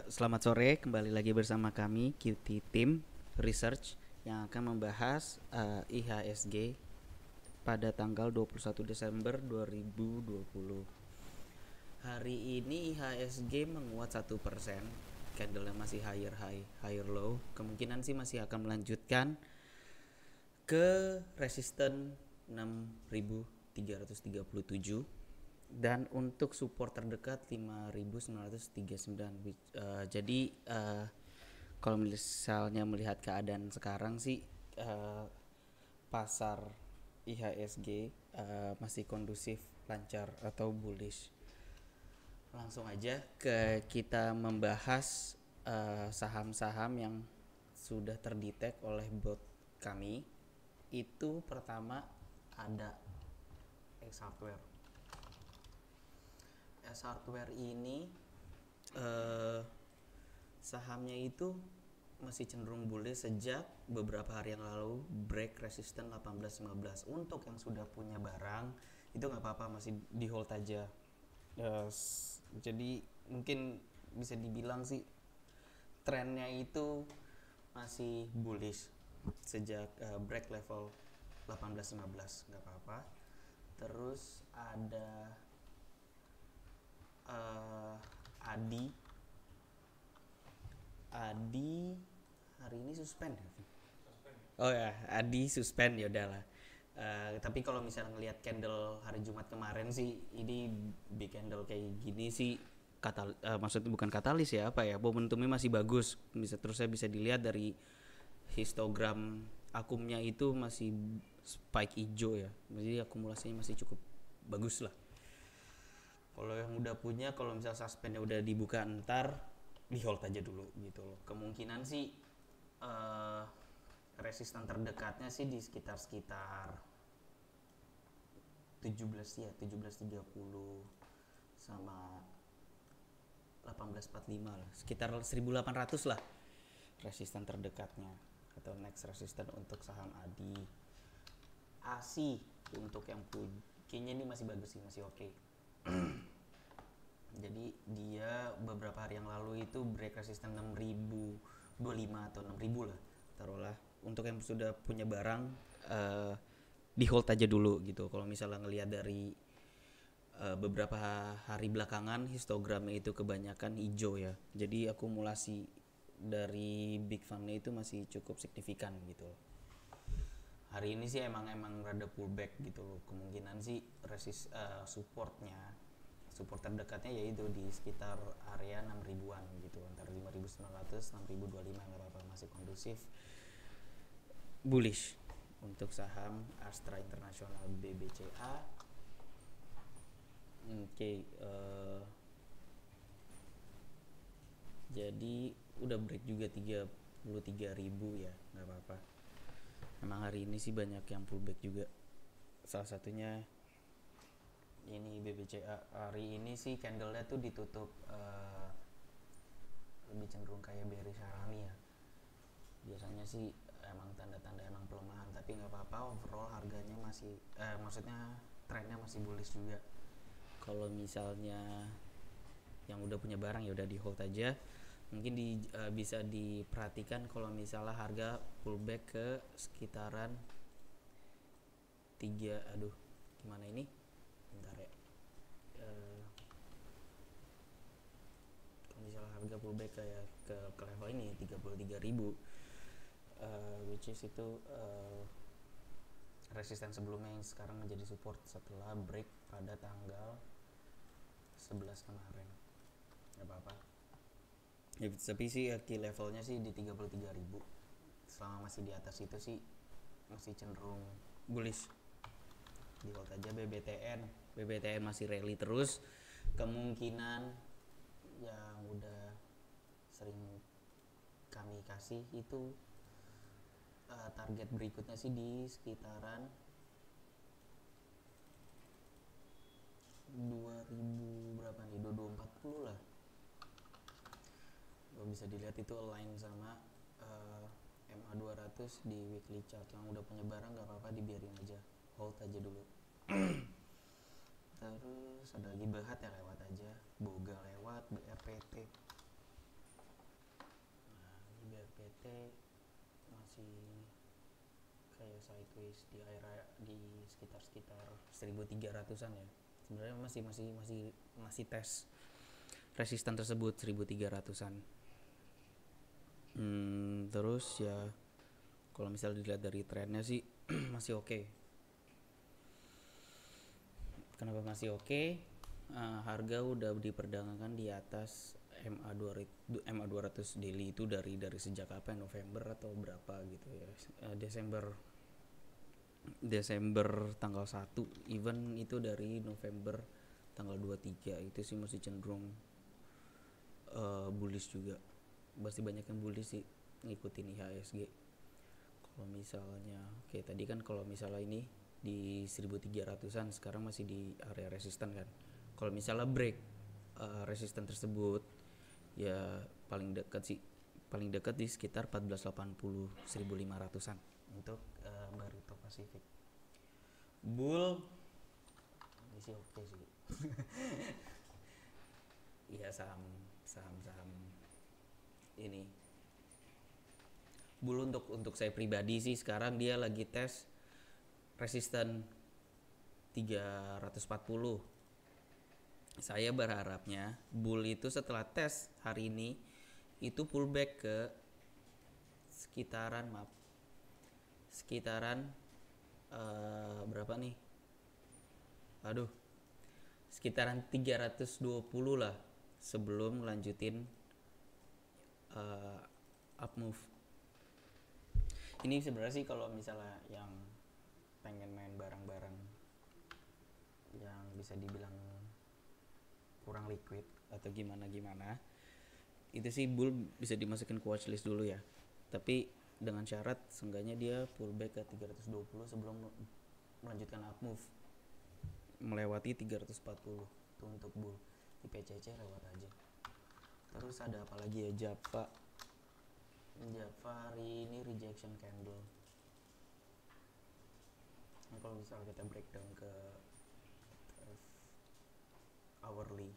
Selamat sore, kembali lagi bersama kami QT Team Research yang akan membahas IHSG pada tanggal 21 Desember 2020. Hari ini IHSG menguat 1%, candle yang masih higher high, higher low. Kemungkinan sih masih akan melanjutkan ke resisten 6.337 dan untuk support terdekat 5.939. Jadi kalau misalnya melihat keadaan sekarang sih pasar IHSG masih kondusif, lancar atau bullish. Langsung aja ke kita membahas saham-saham yang sudah terdetek oleh bot kami. Itu pertama ada X Hardware. X Hardware ini sahamnya itu masih cenderung bullish sejak beberapa hari yang lalu break resisten 18-15. Untuk yang sudah punya barang itu nggak apa-apa, masih di hold aja. Jadi mungkin bisa dibilang sih trennya itu masih bullish sejak break level 18-15, nggak apa-apa. Terus ada Adi hari ini suspend ya? Oh ya, Adi suspend, ya udahlah. Tapi kalau misalnya ngelihat candle hari Jumat kemarin sih, ini big candle kayak gini sih maksudnya bukan katalis ya, apa ya, momentumnya masih bagus. Bisa dilihat dari histogram akumnya itu masih spike hijau ya. Jadi akumulasinya masih cukup bagus lah. Kalau yang udah punya, kalau misal suspendnya udah dibuka ntar di hold aja dulu gitu loh. Kemungkinan sih resisten terdekatnya sih di sekitar 17 ya, 17.30 sama 18.45 lah, sekitar 1.800 lah resisten terdekatnya atau next resisten untuk saham Adi. ASI untuk yang punya, kayaknya ini masih bagus sih, masih oke. Jadi dia beberapa hari yang lalu itu break resisten 6.025 atau 6.000 lah taruhlah. Untuk yang sudah punya barang di hold aja dulu gitu. Kalau misalnya ngelihat dari beberapa hari belakangan histogramnya itu kebanyakan hijau ya. Jadi akumulasi dari big fundnya itu masih cukup signifikan gitu. Hari ini sih emang rada pullback gitu loh. Kemungkinan sih support terdekatnya yaitu di sekitar area 6.000-an gitu, antara 5.900 6.025, nggak apa-apa, masih kondusif bullish untuk saham Astra International BBCA. Jadi udah break juga 33.000 ya, nggak apa-apa. Emang hari ini sih banyak yang pullback juga. Salah satunya ini BBCA. Hari ini sih candlenya tuh ditutup lebih cenderung kayak bearish harami ya. Biasanya sih emang tanda-tanda emang pelemahan, tapi nggak apa-apa, overall harganya masih maksudnya trennya masih bullish juga. Kalau misalnya yang udah punya barang ya udah di hold aja. Mungkin bisa diperhatikan kalau misalnya harga pullback ke sekitaran 3, aduh gimana ini, bentar ya. Kalau misalnya harga pullback kayak ke level ini 33.000, which is itu resisten sebelumnya yang sekarang menjadi support setelah break pada tanggal 11 kemarin. Gak apa-apa ya, tapi sih key levelnya sih di 33.000. Selama masih di atas itu sih masih cenderung bullish, di hold aja. BBTN masih rally terus. Kemungkinan yang udah sering kami kasih itu target berikutnya sih di sekitaran 2000 berapa nih, 2240 lah. Bisa dilihat itu align sama MA200 di weekly chart. Yang udah punya barang gak apa-apa, dibiarin aja, hold aja dulu. Terus ada lagi Behat ya, lewat aja. Boga lewat, BRPT PT masih kayak sideways di area di sekitar 1300-an ya. Sebenarnya masih tes resisten tersebut 1300-an. Terus ya kalau misalnya dilihat dari trennya sih masih oke. Kenapa masih oke? Harga udah diperdagangkan di atas MA200 daily itu dari sejak apa, November atau berapa gitu ya. Desember tanggal 1, even itu dari November tanggal 23 itu sih masih cenderung bullish juga. Masih banyak yang bullish sih ngikutin IHSG. Kalau misalnya kayak tadi kan, kalau misalnya ini di 1300-an, sekarang masih di area resisten kan. Kalau misalnya break resisten tersebut ya paling dekat di sekitar 1480 1500-an untuk Barito Pacific. Bull ini sih oke sih. Iya, saham ini Bull untuk saya pribadi sih sekarang dia lagi tes resisten 340. Saya berharapnya Bull itu setelah tes hari ini itu pullback ke sekitaran berapa nih? Sekitaran 320 lah sebelum lanjutin up move. Ini sebenarnya sih kalau misalnya yang pengen main barang-barang yang bisa dibilang kurang liquid atau gimana, itu sih Bull bisa dimasukin ke watchlist dulu ya. Tapi dengan syarat seenggaknya dia pullback ke 320 sebelum melanjutkan up move melewati 340 itu untuk Bull. Di PCC lewat aja. Terus ada apa lagi ya? Java hari ini rejection candle. Nah, kalau misal kita breakdown ke hourly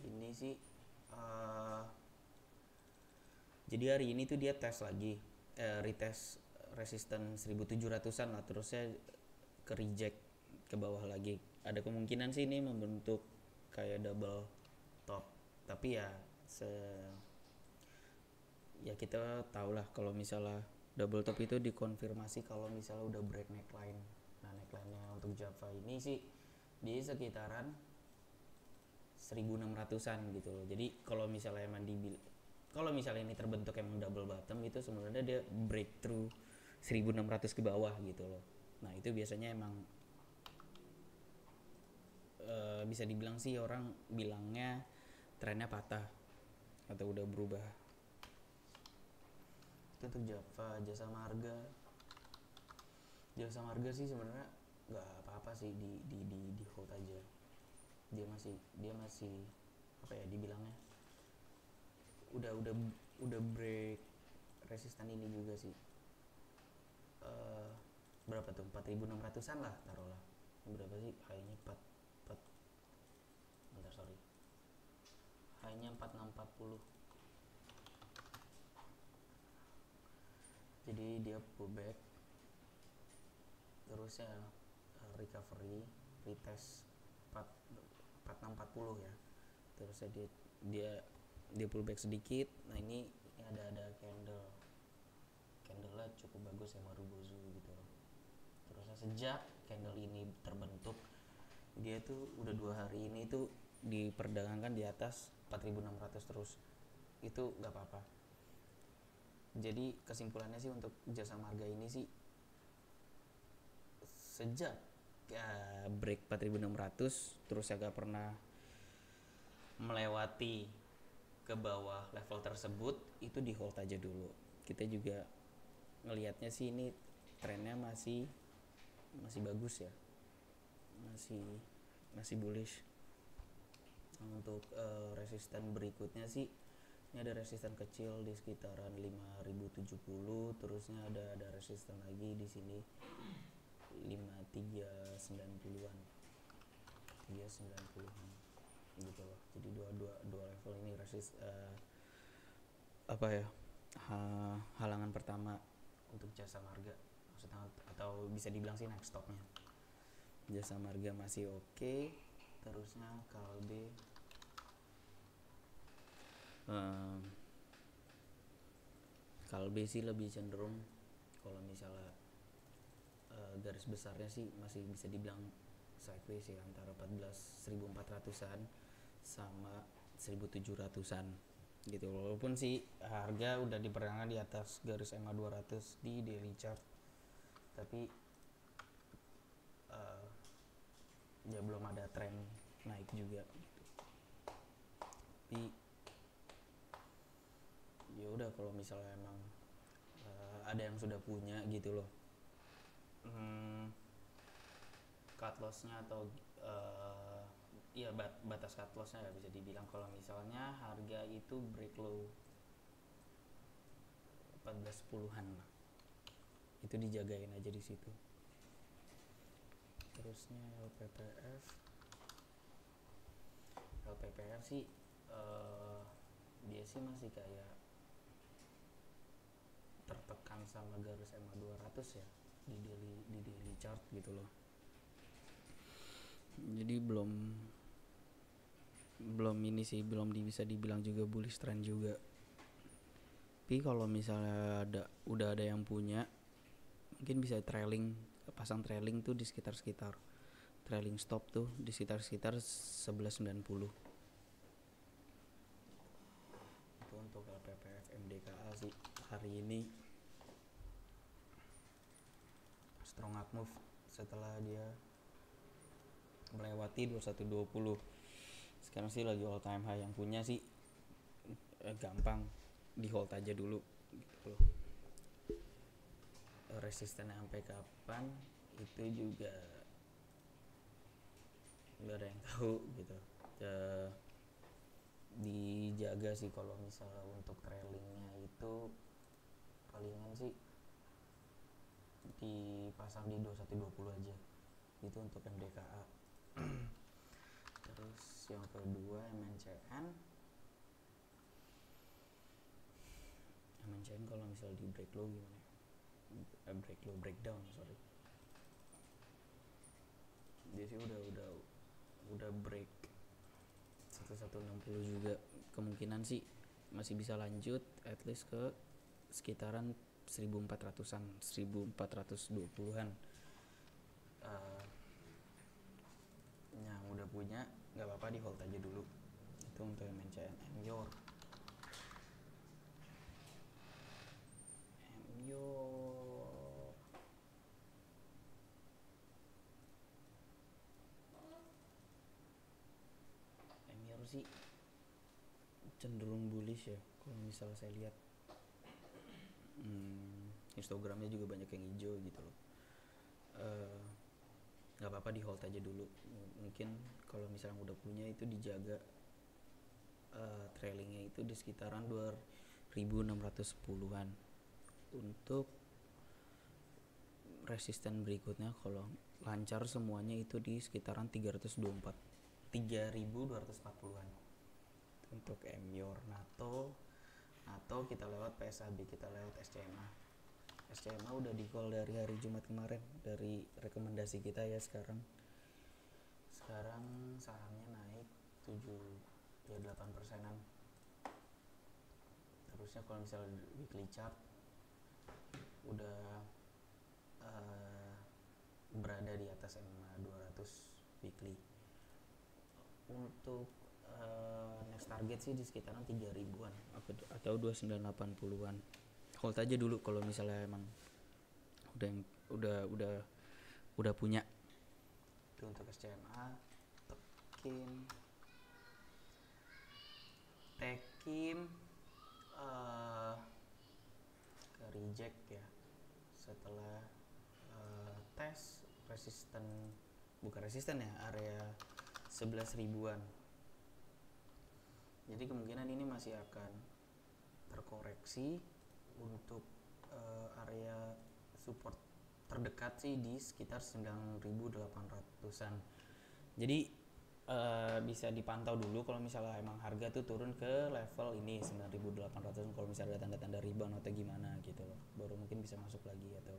ini sih jadi hari ini tuh dia tes lagi retest resisten 1700-an lah, terusnya ke reject ke bawah lagi. Ada kemungkinan sih ini membentuk kayak double top, tapi ya kita tahulah kalau misalnya double top itu dikonfirmasi kalau misalnya udah break neckline. Nah, neckline-nya untuk Java ini sih di sekitaran 1600-an gitu loh. Jadi kalau misalnya ini terbentuk emang double bottom, itu sebenarnya dia breakthrough 1600 ke bawah gitu loh. Nah, itu biasanya emang bisa dibilang sih orang bilangnya trennya patah atau udah berubah. Itu untuk Java. Jasa marga sih sebenarnya nggak apa-apa sih, di hold aja. Dia masih apa ya dibilangnya, udah break resisten ini juga sih. Berapa tuh, 4600-an lah taruhlah. Berapa sih high-nya? High-nya 4640. Jadi dia pullback terus ya recovery retest 4640 ya. Terus dia pullback sedikit. Nah, ini ada candle-nya cukup bagus ya, Marubozu gitu. Terusnya sejak candle ini terbentuk, dia tuh udah 2 hari ini tuh diperdagangkan di atas 4600 terus. Itu gak apa-apa. Jadi kesimpulannya sih untuk jasa marga ini sih, sejak break 4600 terus agak pernah melewati ke bawah level tersebut, itu di hold aja dulu. Kita juga ngelihatnya sih ini trennya masih bagus ya, masih bullish. Untuk resisten berikutnya sih, ini ada resisten kecil di sekitaran 5070, terusnya ada resisten lagi di sini 5390-an gitu loh. Jadi dua level ini apa ya, halangan pertama untuk Jasa Marga maksudnya, atau bisa dibilang sih next stopnya. Jasa Marga masih oke. Terusnya Kalbe, Kalbe sih lebih cenderung kalau misalnya garis besarnya sih masih bisa dibilang sideways ya, antara 14.400-an sama 1.700-an gitu. Walaupun sih harga udah diperdagangkan di atas garis EMA 200 di daily chart, tapi ya belum ada tren naik juga gitu. Tapi ya udah, kalau misalnya emang ada yang sudah punya gitu loh, cut lossnya atau ya batas cut lossnya ya bisa dibilang kalau misalnya harga itu break low 14.10-an lah, itu dijagain aja di situ. Terusnya LPPF sih dia sih masih kayak tertekan sama garis EMA 200 ya di daily chart gitu loh. Jadi belum ini sih, belum bisa dibilang juga bullish trend juga. Tapi kalau misalnya udah ada yang punya, mungkin bisa pasang trailing tuh di sekitar trailing stop tuh di sekitar 11.90. Itu untuk LPPF. MDKA sih hari ini strong up move setelah dia melewati 2120. Sekarang sih lagi all time high. Yang punya sih gampang di hold aja dulu gitu loh. Resistennya sampai kapan itu juga nggak ada yang tahu gitu. Dijaga sih kalau misalnya untuk trailingnya itu palingan sih dipasang di 2120 aja itu untuk MDKA. Terus yang kedua MNCN kalau misalnya di break low gimana ya? Breakdown sorry, dia sih udah break 1160 juga. Kemungkinan sih masih bisa lanjut at least ke sekitaran 1400-an 1420-an. Yang udah punya nggak apa-apa di hold aja dulu. Itu untuk MNCN. MYOR sih cenderung bullish ya kalau misalnya saya lihat. Instagramnya juga banyak yang hijau gitu loh. Nggak apa-apa di hold aja dulu. Mungkin kalau misalnya udah punya itu dijaga trailingnya itu di sekitaran 2610-an. Untuk resisten berikutnya kalau lancar semuanya itu di sekitaran 3240-an untuk MYOR. NATO kita lewat PSAB, kita lewat SCMA udah di call dari hari Jumat kemarin dari rekomendasi kita ya. Sekarang sahamnya naik 8%-an. Terusnya kalau misalnya weekly chart udah berada di atas EMA 200 weekly. Untuk next target sih di sekitaran 3000-an atau 2980-an. Hold aja dulu kalau misalnya emang udah punya. Itu untuk SCMA. Tekim ke reject ya setelah tes bukan resisten ya, area 11 ribuan. Jadi kemungkinan ini masih akan terkoreksi untuk area support terdekat sih di sekitar 9.800-an. Jadi bisa dipantau dulu kalau misalnya emang harga tuh turun ke level ini 9.800, kalau misalnya ada tanda-tanda rebound atau gimana gitu loh, baru mungkin bisa masuk lagi atau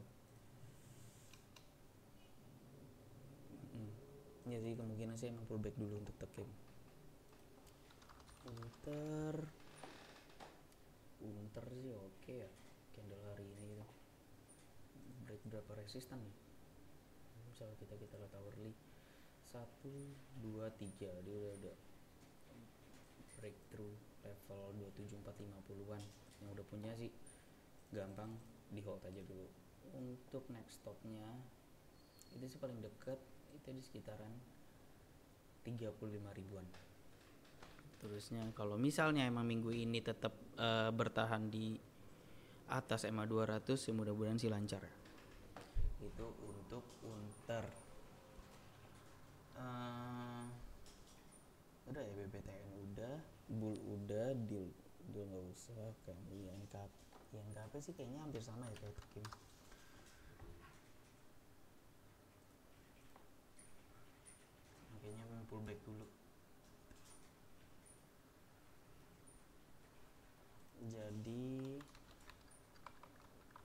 ya sih kemungkinan sih emang pullback dulu untuk tekim. Unter sih oke ya candle hari ini itu break berapa resisten nih, misalnya kita lihat hourly 1, 2, 3 dia udah ada breakthrough level 27450-an yang udah punya sih gampang di hold aja dulu. Untuk next stopnya itu sih paling deket itu di sekitaran 35 ribuan. Terusnya kalau misalnya emang minggu ini tetap bertahan di atas MA 200 ya mudah-mudahan sih lancar. Itu untuk Unter. Udah ya, BBTN udah, Bull udah, Deal nggak usah, kayak INKP sih kayaknya hampir sama ya kayak Tekim. Kayaknya memang pullback dulu. Jadi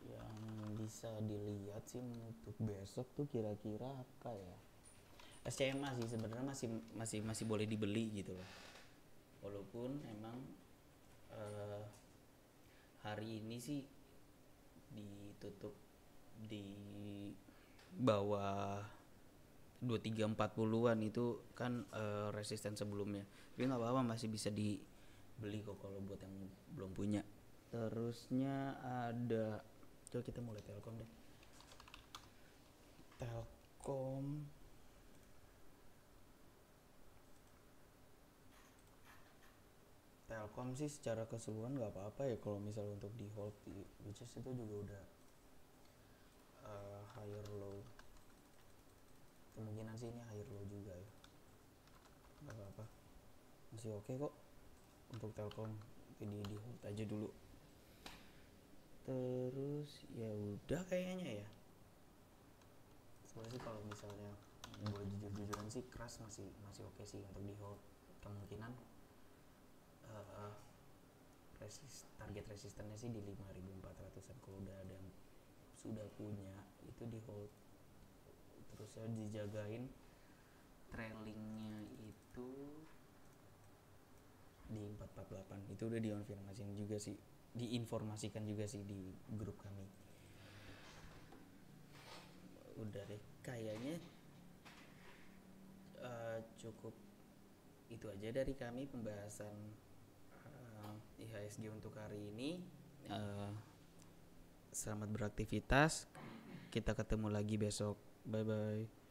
yang bisa dilihat sih untuk besok tuh kira-kira apa ya? SCMA sih sebenarnya masih boleh dibeli gitu loh. Walaupun emang hari ini sih ditutup di bawah 2340-an itu kan resisten sebelumnya. Tapi nggak apa-apa, masih bisa dibeli kok kalau buat yang belum punya. Terusnya ada, coba kita mulai Telkom deh. Telkom sih secara keseluruhan nggak apa-apa ya kalau misalnya untuk di hold, which is itu juga udah higher low, kemungkinan sih ini higher low juga ya, nggak apa-apa, masih oke kok untuk Telkom, jadi di hold aja dulu. Terus ya udah kayaknya ya, sebenarnya sih kalau misalnya boleh jujur-jujuran sih keras masih oke sih untuk di hold. Kemungkinan target resistennya sih di 5.400an kalau udah ada yang sudah punya itu di hold. Terus ya dijagain trailingnya itu di 448, itu udah diinformasikan juga sih di grup kami. Udah deh kayaknya cukup itu aja dari kami pembahasan IHSG untuk hari ini. Selamat beraktivitas, kita ketemu lagi besok, bye bye.